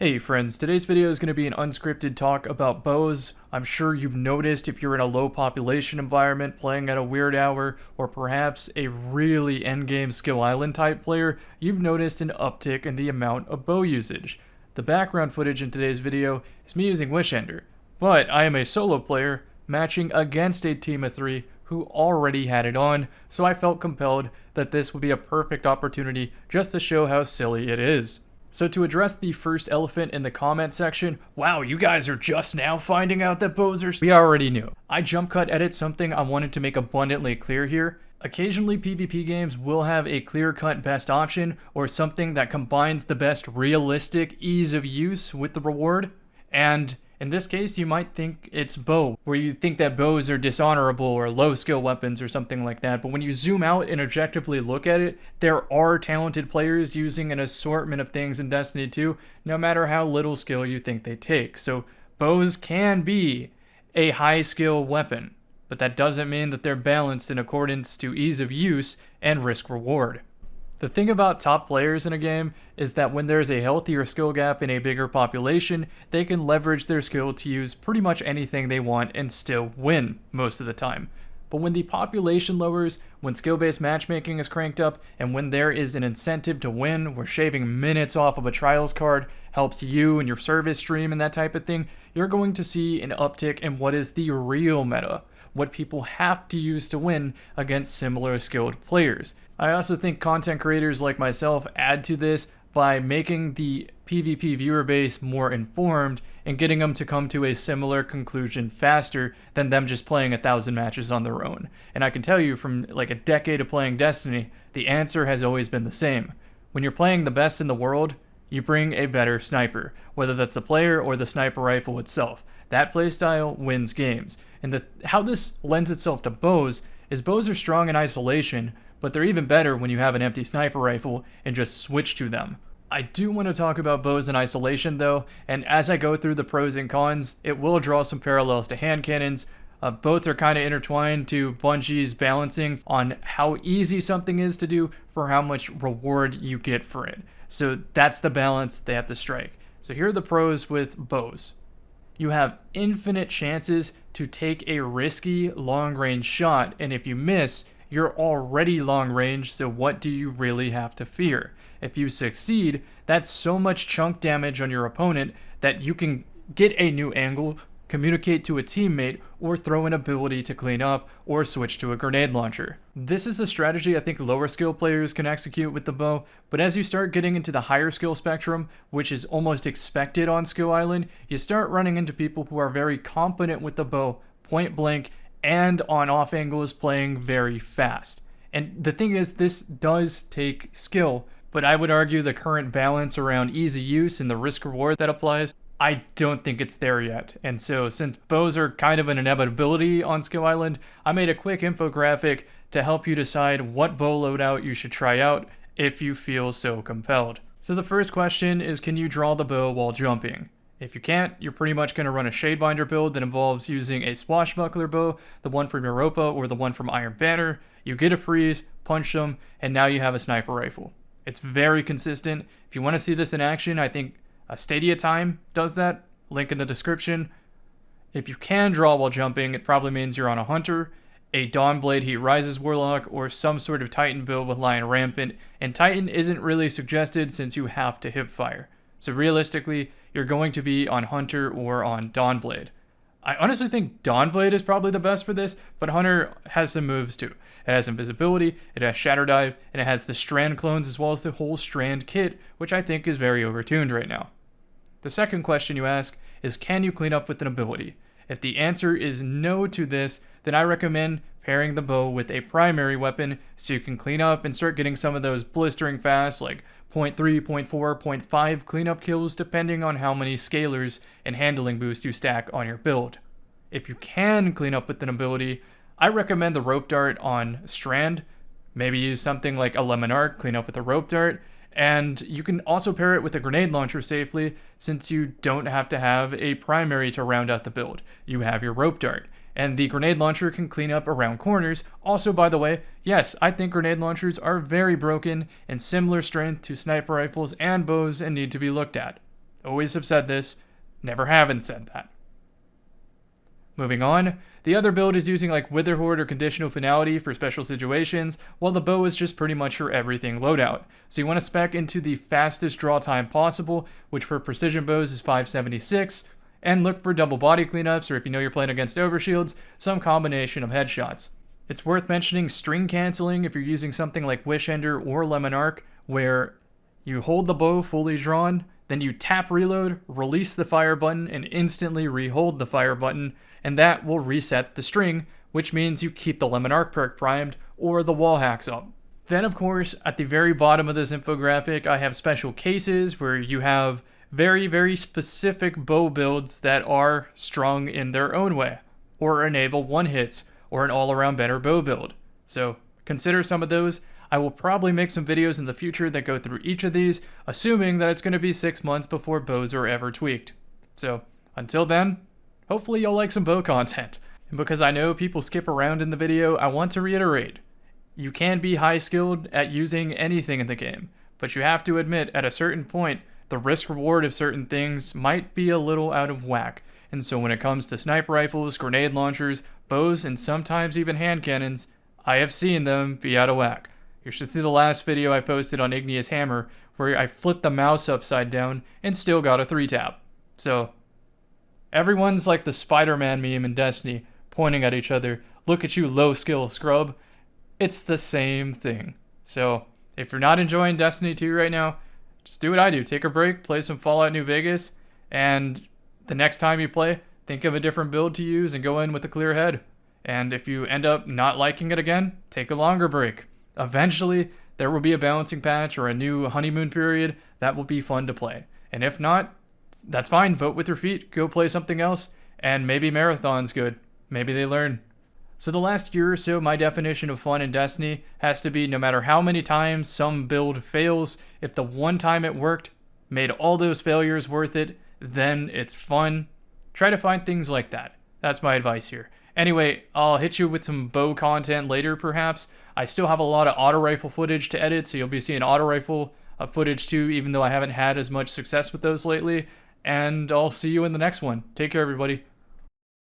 Hey friends, today's video is going to be an unscripted talk about bows. I'm sure you've noticed if you're in a low population environment playing at a weird hour, or perhaps a really endgame skill island type player, you've noticed an uptick in the amount of bow usage. The background footage in today's video is me using Wishender, but I am a solo player matching against a team of 3 who already had it on, so I felt compelled that this would be a perfect opportunity just to show how silly it is. So to address the first elephant in the comment section, wow, you guys are just now finding out that bows are... We already knew. I jump cut edit something I wanted to make abundantly clear here. Occasionally PvP games will have a clear-cut best option, or something that combines the best realistic ease of use with the reward. And in this case, you might think it's bow, where you think that bows are dishonorable or low skill weapons or something like that. But when you zoom out and objectively look at it, there are talented players using an assortment of things in Destiny 2, no matter how little skill you think they take. So bows can be a high skill weapon, but that doesn't mean that they're balanced in accordance to ease of use and risk reward. The thing about top players in a game is that when there's a healthier skill gap in a bigger population, they can leverage their skill to use pretty much anything they want and still win most of the time. But when the population lowers, when skill-based matchmaking is cranked up, and when there is an incentive to win, where shaving minutes off of a trials card helps you and your service stream and that type of thing, you're going to see an uptick in what is the real meta, what people have to use to win against similar skilled players. I also think content creators like myself add to this by making the PvP viewer base more informed and getting them to come to a similar conclusion faster than them just playing 1,000 matches on their own. And I can tell you from like a decade of playing Destiny, the answer has always been the same. When you're playing the best in the world, you bring a better sniper, whether that's the player or the sniper rifle itself. That playstyle wins games. And how this lends itself to bows is bows are strong in isolation, but they're even better when you have an empty sniper rifle and just switch to them. I do want to talk about bows in isolation though, and as I go through the pros and cons, it will draw some parallels to hand cannons. Both are kind of intertwined to Bungie's balancing on how easy something is to do for how much reward you get for it. So that's the balance they have to strike. So here are the pros with bows. You have infinite chances to take a risky long-range shot, and if you miss, you're already long range, so what do you really have to fear? If you succeed, that's so much chunk damage on your opponent that you can get a new angle, communicate to a teammate, or throw an ability to clean up, or switch to a grenade launcher. This is the strategy I think lower skill players can execute with the bow, but as you start getting into the higher skill spectrum, which is almost expected on Skill Island, you start running into people who are very competent with the bow, point blank, and on off angles playing very fast. And the thing is, this does take skill, but I would argue the current balance around easy use and the risk reward that applies, I don't think it's there yet. And so since bows are kind of an inevitability on Skill Island, I made a quick infographic to help you decide what bow loadout you should try out if you feel so compelled. So the first question is, can you draw the bow while jumping? If you can't, you're pretty much going to run a Shadebinder build that involves using a Swashbuckler bow, the one from Europa or the one from Iron Banner. You get a freeze, punch them, and now you have a sniper rifle. It's very consistent. If you want to see this in action, I think Stadia Time does that. Link in the description. If you can draw while jumping, it probably means you're on a Hunter, a Dawnblade Heat Rises Warlock, or some sort of Titan build with Lion Rampant, and Titan isn't really suggested since you have to hipfire. So realistically, you're going to be on Hunter or on Dawnblade. I honestly think Dawnblade is probably the best for this, but Hunter has some moves too. It has invisibility, it has Shatter Dive, and it has the Strand clones as well as the whole Strand kit, which I think is very overtuned right now. The second question you ask is, can you clean up with an ability? If the answer is no to this, then I recommend pairing the bow with a primary weapon so you can clean up and start getting some of those blistering fast, like 0.3, 0.4, 0.5 cleanup kills depending on how many scalers and handling boosts you stack on your build. If you can clean up with an ability, I recommend the Rope Dart on Strand. Maybe use something like a Lemon Arc, clean up with a Rope Dart, and you can also pair it with a grenade launcher safely since you don't have to have a primary to round out the build. You have your Rope Dart. And the grenade launcher can clean up around corners. Also, by the way, yes, I think grenade launchers are very broken and similar strength to sniper rifles and bows and need to be looked at. Always have said this, never haven't said that. Moving on, the other build is using like Witherhoard or Conditional Finality for special situations, while the bow is just pretty much your everything loadout. So you want to spec into the fastest draw time possible, which for precision bows is 576, and look for double body cleanups, or if you know you're playing against overshields, some combination of headshots. It's worth mentioning string canceling if you're using something like Wish Ender or Lemon Arc, where you hold the bow fully drawn, then you tap reload, release the fire button, and instantly re-hold the fire button, and that will reset the string, which means you keep the Lemon Arc perk primed or the wall hacks up. Then of course, at the very bottom of this infographic, I have special cases where you have very, very specific bow builds that are strong in their own way, or enable one-hits, or an all-around better bow build. So consider some of those. I will probably make some videos in the future that go through each of these, assuming that it's going to be 6 months before bows are ever tweaked. So until then, hopefully you'll like some bow content. And because I know people skip around in the video, I want to reiterate, you can be high skilled at using anything in the game, but you have to admit at a certain point, the risk reward of certain things might be a little out of whack. And so when it comes to sniper rifles, grenade launchers, bows, and sometimes even hand cannons, I have seen them be out of whack. You should see the last video I posted on Igneous Hammer, where I flipped the mouse upside down and still got a 3-tap. So, everyone's like the Spider-Man meme in Destiny, pointing at each other, look at you low skill scrub. It's the same thing. So, if you're not enjoying Destiny 2 right now, just do what I do. Take a break, play some Fallout New Vegas, and the next time you play, think of a different build to use and go in with a clear head. And if you end up not liking it again, take a longer break. Eventually, there will be a balancing patch or a new honeymoon period that will be fun to play. And if not, that's fine. Vote with your feet. Go play something else. And maybe Marathon's good. Maybe they learn. So the last year or so, my definition of fun in Destiny has to be no matter how many times some build fails, if the one time it worked made all those failures worth it, then it's fun. Try to find things like that. That's my advice here. Anyway, I'll hit you with some bow content later perhaps. I still have a lot of auto rifle footage to edit, so you'll be seeing auto rifle footage too, even though I haven't had as much success with those lately. And I'll see you in the next one. Take care, everybody.